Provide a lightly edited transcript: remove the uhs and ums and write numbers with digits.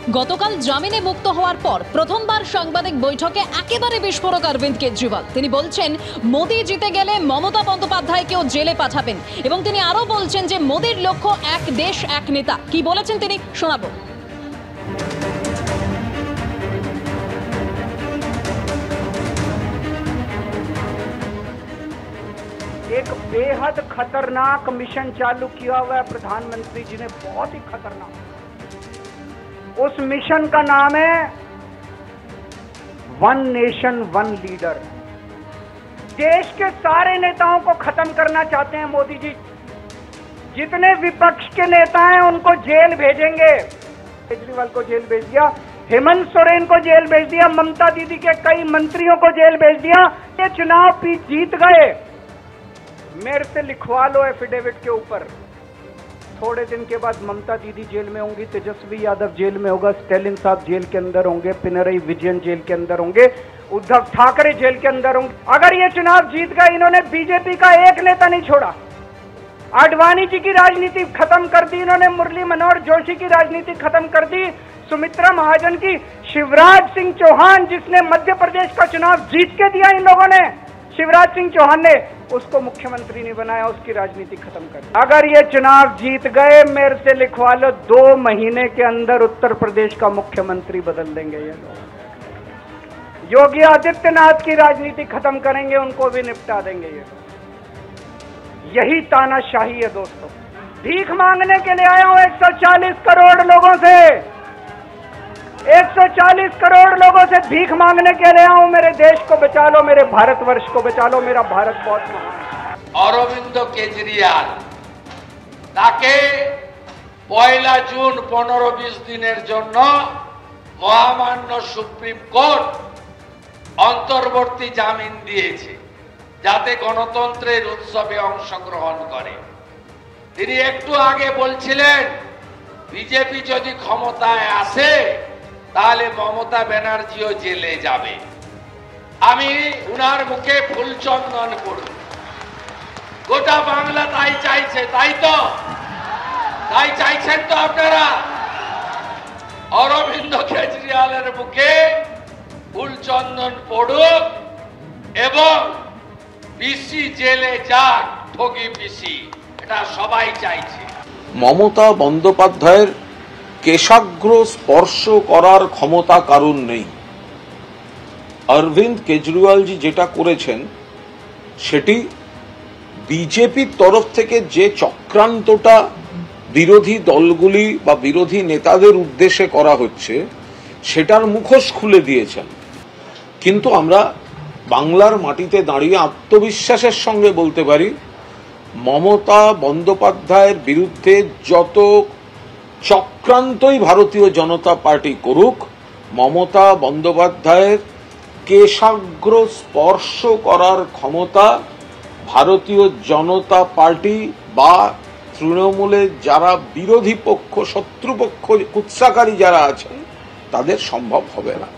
গতকাল জামিনে মুক্ত হওয়ার পর প্রথমবার সাংবাদিক বৈঠকে একেবারে বিস্ফোরক অরবিন্দ কেজরিওয়াল। তিনি বলছেন মোদি জিতে গেলে মমতা বন্দ্যোপাধ্যায়কেও জেলে পাঠাবেন এবং তিনি আরো বলছেন যে মোদির লক্ষ্য এক দেশ এক নেতা। কি বলেছেন তিনি শোনাবো। एक बेहद खतरनाक मिशन चालू किया हुआ है प्रधानमंत्री जी ने, बहुत ही खतरनाक। उस मिशन का नाम है वन नेशन वन लीडर। देश के सारे नेताओं को खत्म करना चाहते हैं मोदी जी। जितने विपक्ष के नेता हैं उनको जेल भेजेंगे। केजरीवाल को जेल भेज दिया, हेमंत सोरेन को जेल भेज दिया, ममता दीदी के कई मंत्रियों को जेल भेज दिया। ये चुनाव जीत गए, मेरे से लिखवा लो एफिडेविट के ऊपर। थोड़े दिन के बाद ममता दीदी जेल में होंगी, तेजस्वी यादव जेल में होगा, स्टालिन साहब जेल के अंदर होंगे, पिनरई विजयन जेल के अंदर होंगे, उद्धव ठाकरे जेल के अंदर होंगे। अगर ये चुनाव जीत गए, इन्होंने बीजेपी का एक नेता नहीं छोड़ा। आडवाणी जी की राजनीति खत्म कर दी इन्होंने, मुरली मनोहर जोशी की राजनीति खत्म कर दी, सुमित्रा महाजन की, शिवराज सिंह चौहान जिसने मध्य प्रदेश का चुनाव जीत के दिया इन लोगों ने, शिवराज सिंह चौहान ने उसको मुख्यमंत्री नहीं बनाया, उसकी राजनीति खत्म कर दी। अगर ये चुनाव जीत गए, मेरे से लिखवा लो, 2 महीने के अंदर उत्तर प्रदेश का मुख्यमंत्री बदल देंगे ये लोग। योगी आदित्यनाथ की राजनीति खत्म करेंगे, उनको भी निपटा देंगे ये लोग। यही तानाशाही है दोस्तों। भीख मांगने के लिए आया हूं 140 करोड़ लोगों से, 140 करोड़ लोगों से भीख मांगने के लिए आऊं। मेरे देश को बचा लो, मेरे भारतवर्ष को बचा लो, मेरा भारत बहुत महान है। অরবিন্দ কেজরিওয়াল তাকে 1 জুন 15-20 দিনের জন্য মহামান্য সুপ্রিম কোর্ট অন্তর্বর্তী জামিন দিয়েছে, যাতে গণতন্ত্রের উৎসবে অংশগ্রহণ করে। তিনি একটু আগে বলছিলেন বিজেপি যদি ক্ষমতায় আসে তাহলে মমতা ব্যানার্জিও জেলে যাবে। আমি উনার মুখে ফুল চন্দন করব। গোটা বাংলা তাই চাইছে, তাই তো? তাই চাইছেন তো আপনারা? অরবিন্দ কেজরিওয়ালের মুখে ফুল চন্দন পড়ুক এবং পিসি জেলে যাক, ঠগি পিসি, এটা সবাই চাইছে। মমতা বন্দ্যোপাধ্যায়ের কেশাগ্র স্পর্শ করার ক্ষমতা কারণ নেই। অরবিন্দ কেজরিওয়ালজি যেটা করেছেন সেটি বিজেপির তরফ থেকে যে চক্রান্তটা বিরোধী দলগুলি বা বিরোধী নেতাদের উদ্দেশ্যে করা হচ্ছে সেটার মুখোশ খুলে দিয়েছেন। কিন্তু আমরা বাংলার মাটিতে দাঁড়িয়ে আত্মবিশ্বাসের সঙ্গে বলতে পারি, মমতা বন্দ্যোপাধ্যায়ের বিরুদ্ধে যত চক্রান্তই ভারতীয় জনতা পার্টি করুক, মমতা বন্দ্যোপাধ্যায়ের কেশাগ্র স্পর্শ করার ক্ষমতা ভারতীয় জনতা পার্টি বা তৃণমূলের যারা বিরোধী পক্ষ, শত্রুপক্ষ, কুৎসাকারী যারা আছেন তাদের সম্ভব হবে না।